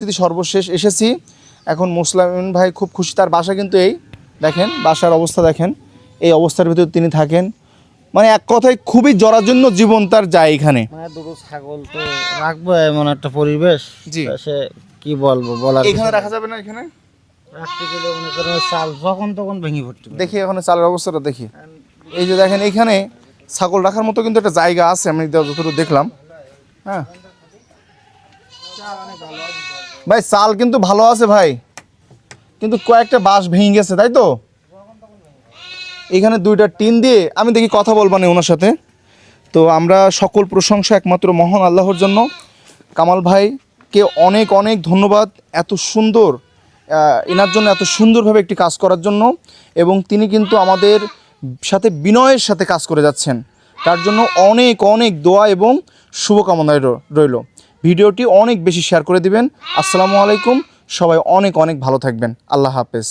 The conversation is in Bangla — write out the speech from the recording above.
সর্বশেষ এসেছি। এখন মুসলিম ভাই খুব খুশি, তার বাসা কিন্তু এই দেখেন, বাসার অবস্থা দেখেন, এই অবস্থার ভিতরে তিনি থাকেন। মানে এক কথায় খুবই জরাজীর্ণ জীবন তার যায় এখানে। মানে দুটো ছাগল তো রাখবো এমন একটা পরিবেশ, জি সে কি বলবো বলার এখানে রাখা যাবে না, এখানে রাখতে গেলে মনে করেন চাল যখন তখন ভেঙে পড়তে পারে। দেখি এখন চালের অবস্থাটা দেখি। এই যে দেখেন এখানে ছাগল রাখার মতো কিন্তু একটা জায়গা আছে, আমি যতটুকু দেখলাম। হ্যাঁ ভাই, চাল কিন্তু ভালো আছে ভাই, কিন্তু কয়েকটা বাঁশ ভেঙে গেছে, তাই তো? এখানে দুইটা টিন দিয়ে আমি দেখি কথা বলবো না ওনার সাথে। তো আমরা সকল প্রশংসা একমাত্র মহান আল্লাহর জন্য। কামাল ভাইকে অনেক অনেক ধন্যবাদ এত সুন্দর এনার জন্য, এত সুন্দরভাবে একটি কাজ করার জন্য। এবং তিনি কিন্তু আমাদের সাথে বিনয়ের সাথে কাজ করে যাচ্ছেন, তার জন্য অনেক অনেক দোয়া এবং শুভকামনায় রইল। ভিডিওটি অনেক বেশি শেয়ার করে দিবেন। আসসালামু আলাইকুম, সবাই অনেক অনেক ভালো থাকবেন। আল্লাহ হাফেজ।